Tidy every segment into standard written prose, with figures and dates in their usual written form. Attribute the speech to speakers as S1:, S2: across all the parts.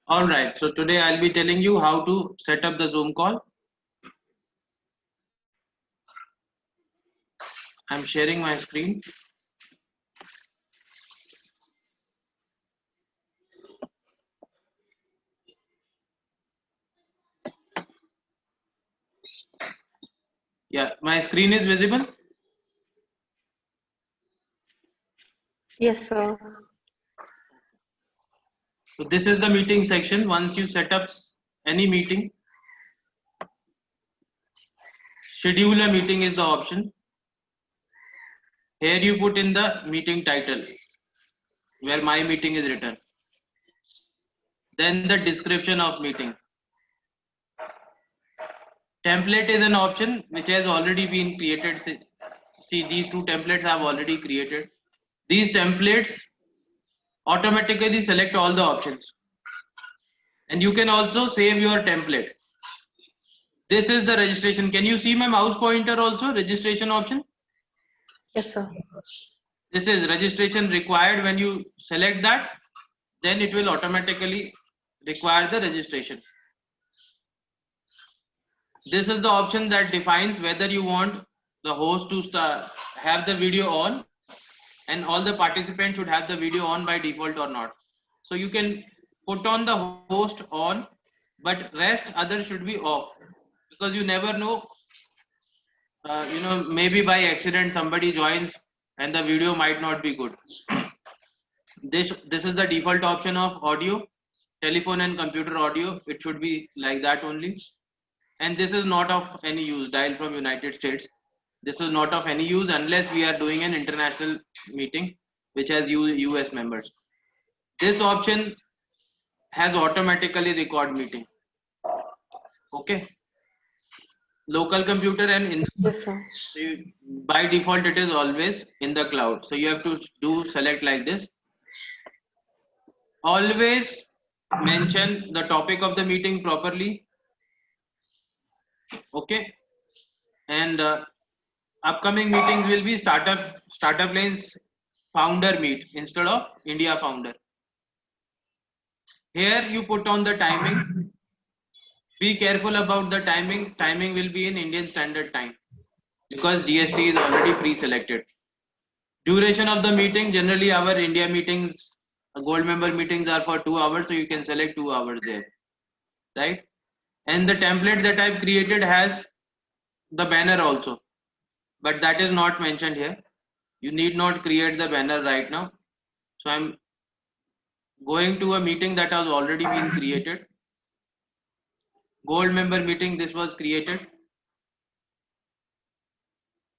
S1: All right, so today I'll be telling you how to set up the Zoom call. I'm sharing my screen. Yeah, my screen is visible.
S2: Yes, sir.
S1: So this is the meeting section. Once you set up any meeting, schedule a meeting is the option. Here you put in the meeting title where my meeting is written. Then the description of meeting. Template is an option which has already been created. See, these two templates I have already created. These templates automatically select all the options. And you can also save your template. This is the registration. Can you see my mouse pointer also? Registration option.
S2: Yes, sir.
S1: This is registration required. When you select that, then it will automatically require the registration. This is the option that defines whether you want the host to have the video on, and all the participants should have the video on by default or not. So you can put on the host on, but rest others should be off, because you never know. Maybe by accident somebody joins and the video might not be good. This is the default option of audio, telephone and computer audio. It should be like that only. And this is not of any use. Dial from United States. This is not of any use unless we are doing an international meeting which has US members. This option has automatically record meeting. Okay. Local computer and in
S2: Yes, sir.
S1: so by default it is always in the cloud. So you have to do select like this. Always mention the topic of the meeting properly. Okay. And upcoming meetings will be startup lanes founder meet instead of India founder. Here you put on the timing. Be careful about the timing. Timing will be in Indian Standard Time because GST is already pre-selected. Duration of the meeting, generally our India meetings, gold member meetings are for 2 hours, so you can select 2 hours there, right? And the template that I've created has the banner also, but that is not mentioned here. You need not create the banner right now. So I'm going to a meeting that has already been created. Gold member meeting, this was created.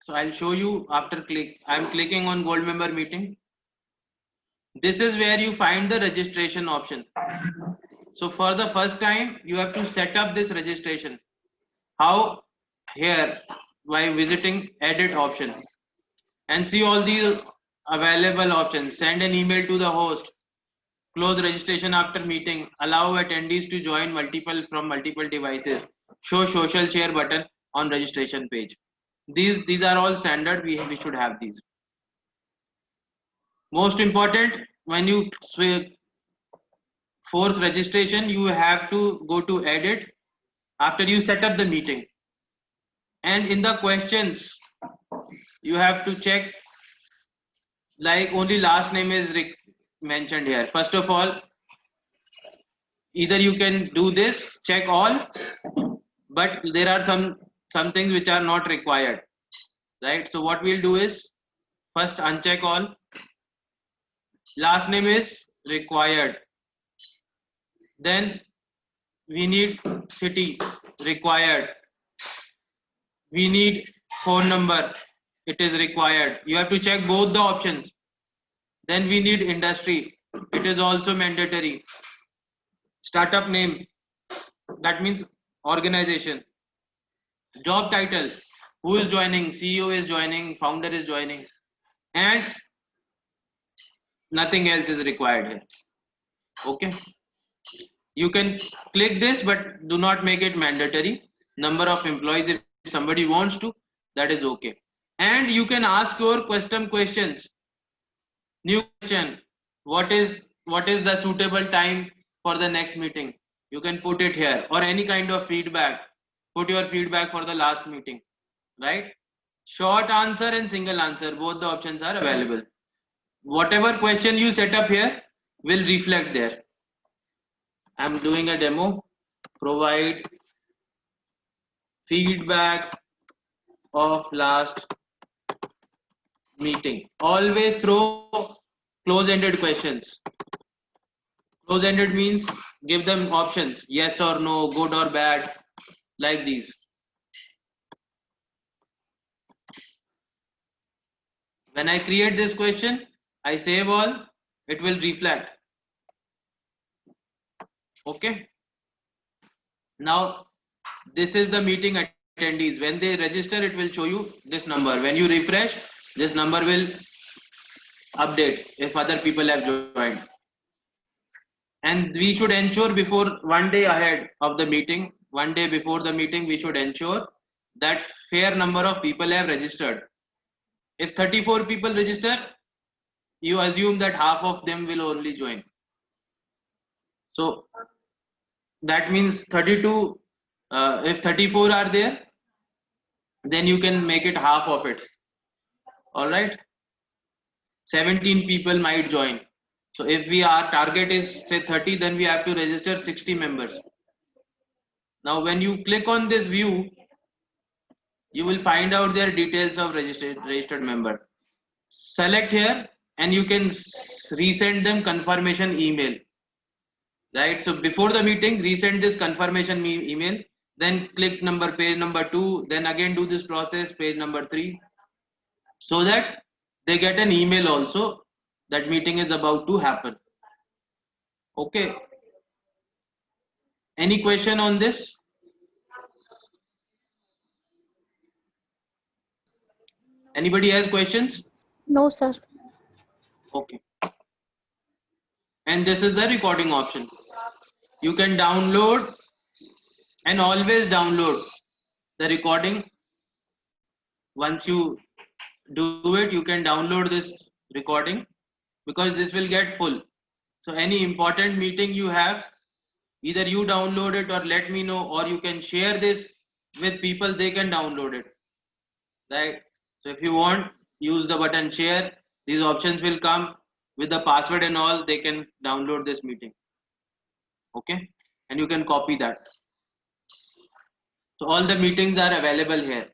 S1: So I'll show you after I'm clicking on gold member meeting. This is where you find the registration option. So for the first time, you have to set up this registration. How? Here, by visiting edit option and see all these available options. Send an email to the host, close registration after meeting, allow attendees to join from multiple devices, show social share button on registration page. These are all standard. We should have these. Most important, when you force registration, you have to go to edit after you set up the meeting, and in the questions you have to check like only last name is mentioned here. First of all, either you can do this check all, but there are some things which are not required, right? So what we'll do is first uncheck all. Last name is required, then we need city required, we need phone number, it is required. You have to check both the options. Then we need industry, it is also mandatory. Startup name, that means organization. Job title, who is joining, CEO is joining, founder is joining, and nothing else is required here. Okay, you can click this but do not make it mandatory. Number of employees, if somebody wants to, that is okay. And you can ask your questions. New question, what is the suitable time for the next meeting, you can put it here, or any kind of feedback. Put your feedback for the last meeting, right? Short answer and single answer, both the options are available. Whatever question you set up here will reflect there. I'm doing a demo. Provide feedback of last meeting. Always throw close-ended questions. Close-ended means give them options, yes or no, good or bad, like these. When I create this question, I save all, it will reflect. Okay. Now, this is the meeting attendees. When they register, it will show you this number. When you refresh, this number will update if other people have joined. And we should ensure before 1 day ahead of the meeting, 1 day before the meeting, we should ensure that fair number of people have registered. If 34 people register, you assume that half of them will only join. So that means 32, if 34 are there, then you can make it half of it. All right. 17 people might join. So if our target is say 30, then we have to register 60 members. Now when you click on this view, you will find out their details of registered member. Select here and you can resend them confirmation email. Right. So before the meeting, resend this confirmation email. Then click page number 2. Then again do this process, page number 3, so that they get an email also that meeting is about to happen. Okay. Any question on this? Anybody has questions?
S3: No, sir.
S1: Okay. And this is the recording option. You can download and always download the recording. Once you do it, you can download this recording because this will get full. So any important meeting you have, either you download it or let me know, or you can share this with people, they can download it. Right. So if you want, use the button share. These options will come with the password and all. They can download this meeting. Okay. And you can copy that. So all the meetings are available here.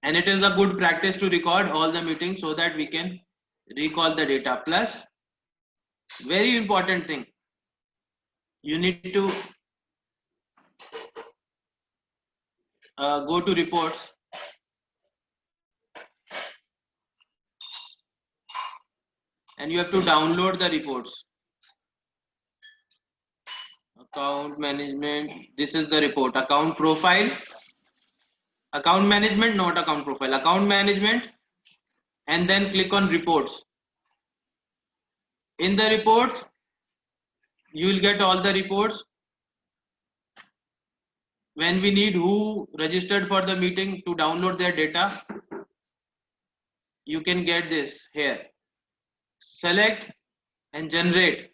S1: And it is a good practice to record all the meetings so that we can recall the data. Plus, very important thing, you need to go to reports. And you have to download the reports. Account management, this is the report. Account profile, account management, not account profile, account management, and then click on reports. In the reports, you will get all the reports. When we need who registered for the meeting to download their data, you can get this here. Select and generate.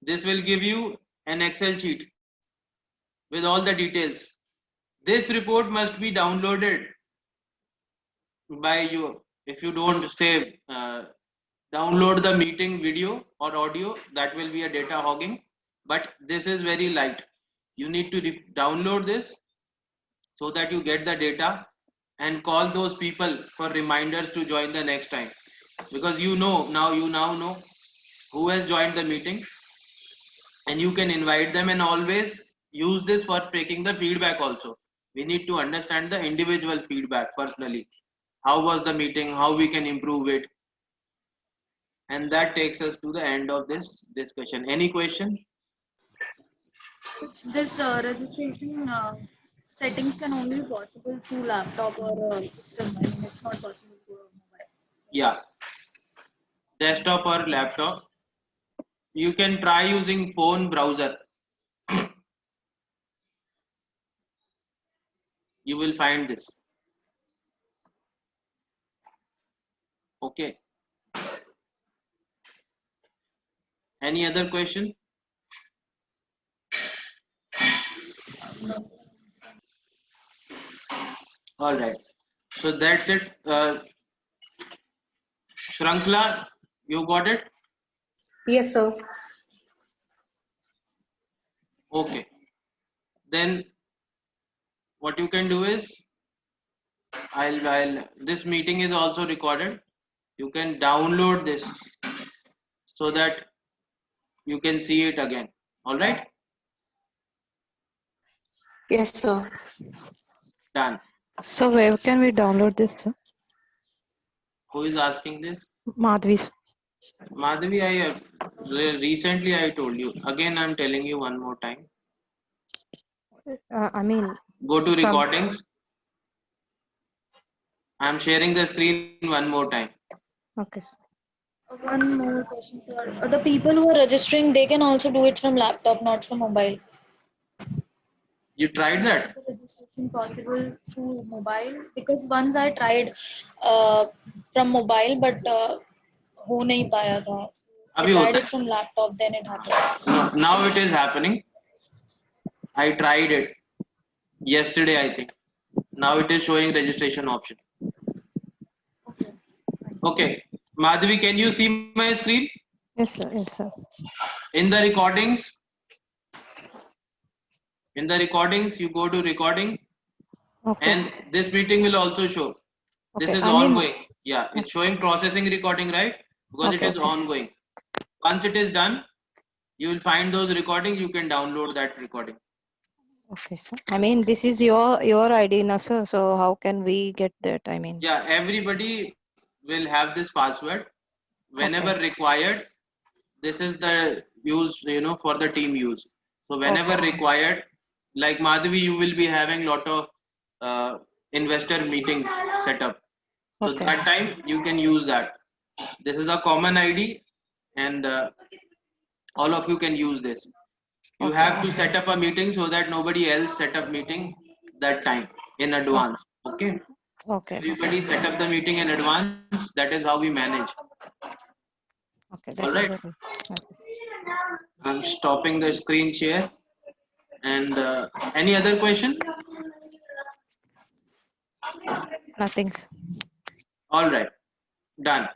S1: This will give you an Excel sheet with all the details. This report must be downloaded by you. If you don't save, download the meeting video or audio, that will be a data hogging. But this is very light. You need to download this so that you get the data and call those people for reminders to join the next time, because you now know who has joined the meeting, and you can invite them. And always use this for taking the feedback also. We need to understand the individual feedback personally. How was the meeting, how we can improve it. And that takes us to the end of this discussion. Any question?
S3: This registration settings can only be possible through laptop or system. I mean, it's not possible through a mobile.
S1: Yeah, desktop or laptop. You can try using phone browser. You will find this. Okay. Any other question? All right. So that's it. Shrankla, you got it?
S2: Yes, sir.
S1: Okay. Then what you can do is, this meeting is also recorded. You can download this so that you can see it again. All right?
S2: Yes, sir.
S1: Done.
S4: So where can we download this, sir?
S1: Who is asking this?
S4: Madhvi.
S1: Madhavi, recently I told you. Again, I'm telling you one more time.
S4: I mean,
S1: Go to
S4: from
S1: recordings. I'm sharing the screen one more time.
S4: okay.
S3: One more question, sir. The people who are registering, they can also do it from laptop, not from mobile.
S1: You tried that?
S3: Is the registration possible through mobile? Because once I tried from mobile, but हो नहीं पाया था. I
S1: अभी
S3: tried
S1: होता
S3: it from laptop, then it happened.
S1: है. No, now it is happening. I tried it yesterday, I think. Now it is showing registration option.
S3: Okay.
S1: Okay. Madhavi, can you see my screen?
S4: Yes, sir. Yes, sir.
S1: In the recordings, you go to recording,
S4: Okay.
S1: and this meeting will also show. This
S4: Okay.
S1: is
S4: I mean,
S1: ongoing. Yeah, it's showing processing recording, right? Because it
S4: Okay,
S1: is
S4: okay.
S1: ongoing. Once it is done, you will find those recordings. You can download that recording.
S4: Okay, sir. I mean, this is your ID, na, sir. So how can we get that? I mean,
S1: Yeah, everybody will have this password. Whenever
S4: okay.
S1: required, this is the use, for the team use. So whenever
S4: Okay.
S1: required, like Madhavi, you will be having lot of investor meetings set up. So
S4: Okay.
S1: that time you can use that. This is a common ID, and all of you can use this. You
S4: Okay.
S1: have to set up a meeting so that nobody else set up meeting that time in advance. Okay.
S4: Okay.
S1: Everybody set up the meeting in advance. That is how we manage.
S4: Okay.
S1: All
S4: That is
S1: right.
S4: very nice.
S1: I'm stopping the screen share. And any other question?
S4: Nothing, sir.
S1: All right. Done.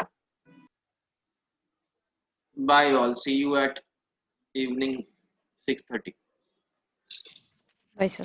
S1: Bye all. See you at evening 6:30.
S4: Bye, sir.